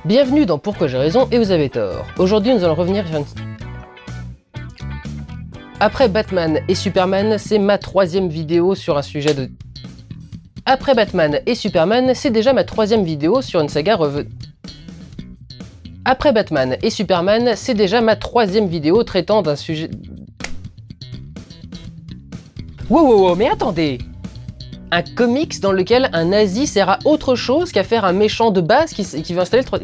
Bienvenue dans Pourquoi j'ai raison et vous avez tort. Aujourd'hui nous allons revenir sur une... Après Batman et Superman, c'est ma troisième vidéo sur un sujet de... Après Batman et Superman, c'est déjà ma troisième vidéo sur une saga Après Batman et Superman, c'est déjà ma troisième vidéo traitant d'un sujet... Wow, mais attendez! Un comics dans lequel un nazi sert à autre chose qu'à faire un méchant de base qui veut installer le 3...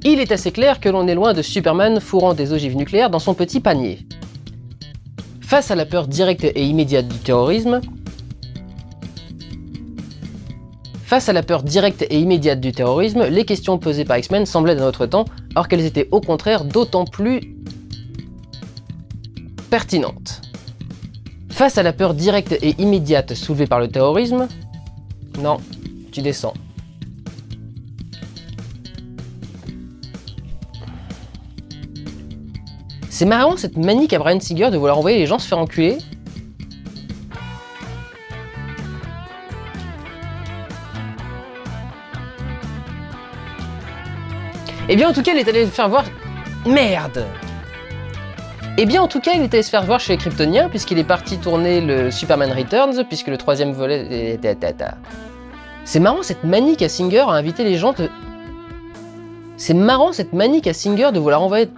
Il est assez clair que l'on est loin de Superman fourrant des ogives nucléaires dans son petit panier. Face à la peur directe et immédiate du terrorisme, les questions posées par X-Men semblaient d'un autre temps, alors qu'elles étaient au contraire d'autant plus pertinentes. Face à la peur directe et immédiate soulevée par le terrorisme... Non, tu descends. C'est marrant cette manie qu'a Bryan Singer de vouloir envoyer les gens se faire enculer. Eh bien en tout cas il est allé se faire voir... Merde! Eh bien en tout cas il est allé se faire voir chez les Kryptoniens puisqu'il est parti tourner le Superman Returns puisque le troisième volet... C'est marrant cette manie qu'a Singer à inviter les gens de... C'est marrant cette manie qu'a Singer de vouloir envoyer...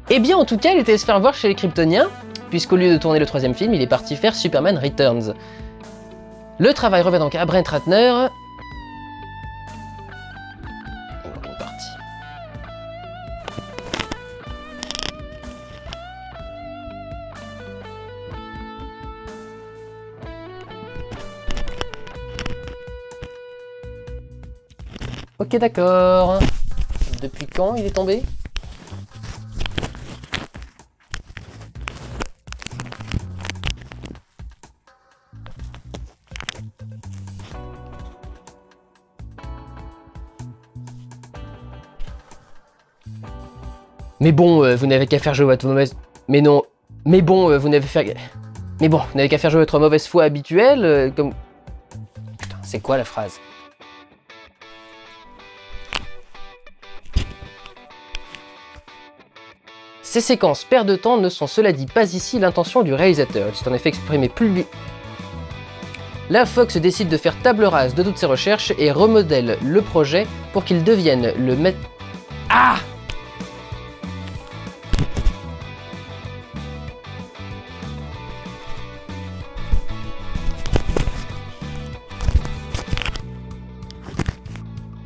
Eh bien en tout cas il est allé se faire voir chez les Kryptoniens puisqu'au lieu de tourner le troisième film il est parti faire Superman Returns. Le travail revient donc à Brent Ratner... Ok d'accord. Depuis quand il est tombé? Mais bon, vous n'avez qu'à faire jouer votre mauvaise... Mais non. Mais bon, vous n'avez fait... Mais bon, vous n'avez qu'à faire jouer votre mauvaise foi habituelle, comme... Putain, c'est quoi la phrase? Ces séquences perte de temps ne sont cela dit pas ici l'intention du réalisateur. Il s'est en effet exprimé public. La Fox décide de faire table rase de toutes ses recherches et remodèle le projet pour qu'il devienne le maître... Ah!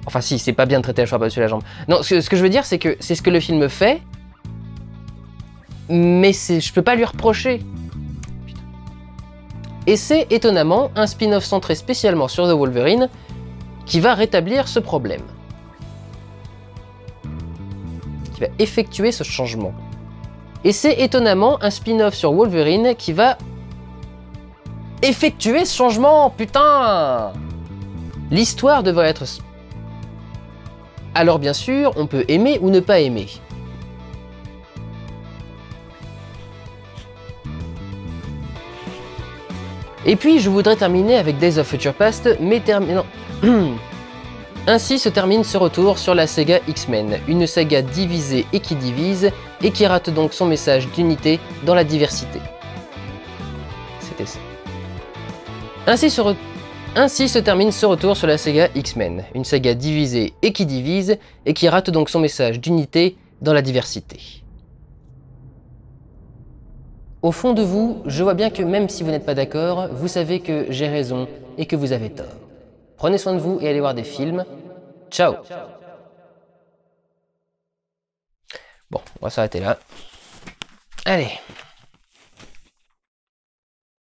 Enfin si, c'est pas bien de traiter la choix par-dessus la jambe. Non, ce que je veux dire, c'est que c'est ce que le film fait, mais je peux pas lui reprocher. Et c'est étonnamment un spin-off centré spécialement sur The Wolverine qui va rétablir ce problème. Qui va effectuer ce changement. Et c'est étonnamment un spin-off sur Wolverine qui va effectuer ce changement, putain! L'histoire devrait être... Alors bien sûr, on peut aimer ou ne pas aimer. Et puis je voudrais terminer avec Days of Future Past, mais terminant... Ainsi se termine ce retour sur la saga X-Men, une saga divisée et qui divise, et qui rate donc son message d'unité dans la diversité. C'était ça. Ainsi se termine ce retour sur la saga X-Men, une saga divisée et qui divise, et qui rate donc son message d'unité dans la diversité. Au fond de vous, je vois bien que même si vous n'êtes pas d'accord, vous savez que j'ai raison et que vous avez tort. Prenez soin de vous et allez voir des films. Ciao! Bon, on va s'arrêter là. Allez.